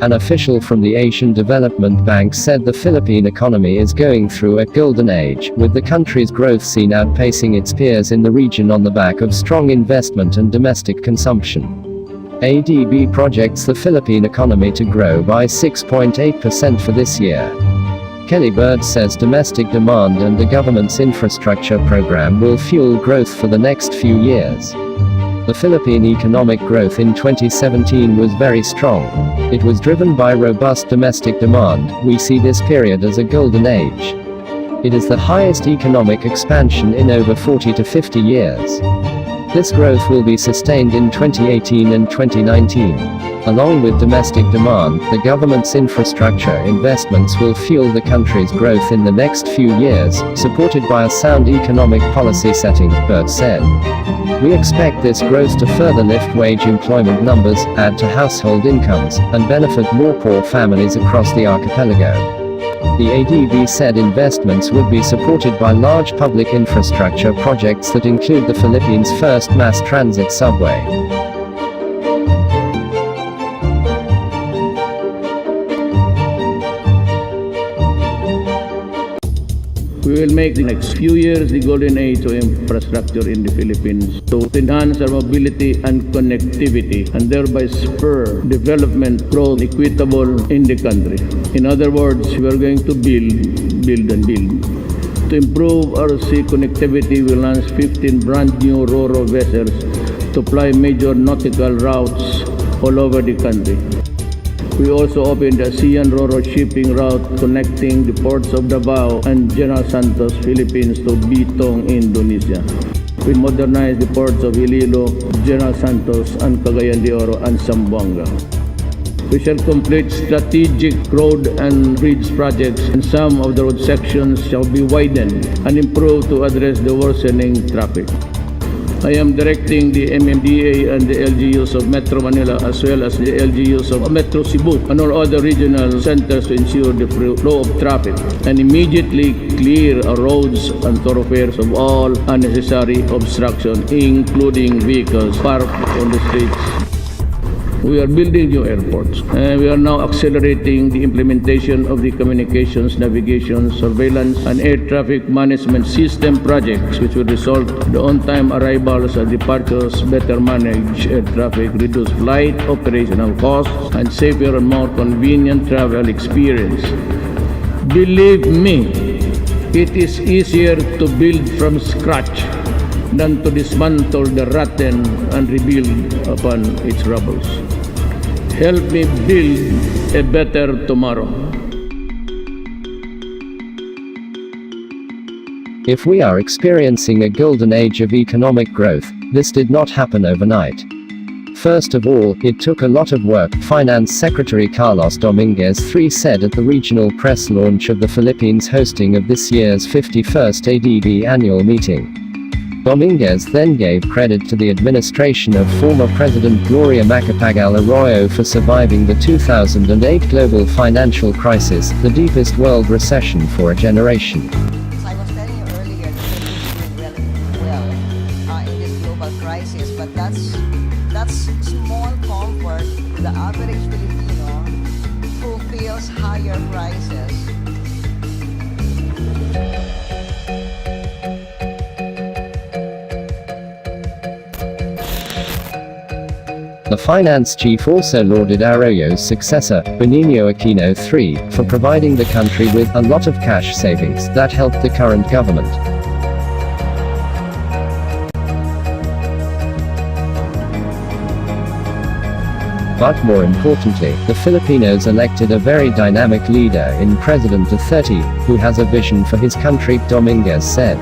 An official from the Asian Development Bank said the Philippine economy is going through a golden age, with the country's growth seen outpacing its peers in the region on the back of strong investment and domestic consumption. ADB projects the Philippine economy to grow by 6.8% for this year. Kelly Bird says domestic demand and the government's infrastructure program will fuel growth for the next few years. The Philippine economic growth in 2017 was very strong. It was driven by robust domestic demand. We see this period as a golden age. It is the highest economic expansion in over 40 to 50 years. This growth will be sustained in 2018 and 2019. Along with domestic demand, the government's infrastructure investments will fuel the country's growth in the next few years, supported by a sound economic policy setting, Bird said. We expect this growth to further lift wage employment numbers, add to household incomes, and benefit more poor families across the archipelago. The ADB said investments would be supported by large public infrastructure projects that include the Philippines' first mass transit subway. We will make the next few years the golden age of infrastructure in the Philippines to enhance our mobility and connectivity and thereby spur development growth equitable in the country. In other words, we are going to build and build. To improve our sea connectivity, we launched 15 brand new ro-ro vessels to ply major nautical routes all over the country. We also opened a ASEAN ro-ro shipping route connecting the ports of Davao and General Santos, Philippines to Bitong, Indonesia. We modernized the ports of Iloilo, General Santos, and Cagayan de Oro and Zamboanga. We shall complete strategic road and bridge projects, and some of the road sections shall be widened and improved to address the worsening traffic. I am directing the MMDA and the LGUs of Metro Manila as well as the LGUs of Metro Cebu and all other regional centers to ensure the flow of traffic and immediately clear our roads and thoroughfares of all unnecessary obstruction, including vehicles parked on the streets. We are building new airports, and we are now accelerating the implementation of the communications, navigation, surveillance, and air traffic management system projects, which will result in the on-time arrivals and departures, better manage air traffic, reduce flight operational costs, and safer and more convenient travel experience. Believe me, it is easier to build from scratch than to dismantle the rotten and rebuild upon its rubble. Help me build a better tomorrow. If we are experiencing a golden age of economic growth, this did not happen overnight. First of all, it took a lot of work, Finance Secretary Carlos Dominguez III said at the regional press launch of the Philippines hosting of this year's 51st ADB annual meeting. Dominguez then gave credit to the administration of former President Gloria Macapagal Arroyo for surviving the 2008 global financial crisis, the deepest world recession for a generation. As I was telling you earlier, the Philippines did well in this global crisis, but that's small comfort to the average Filipino who feels higher prices. The finance chief also lauded Arroyo's successor, Benigno Aquino III, for providing the country with a lot of cash savings that helped the current government. But more importantly, the Filipinos elected a very dynamic leader in President Duterte, who has a vision for his country, Dominguez said.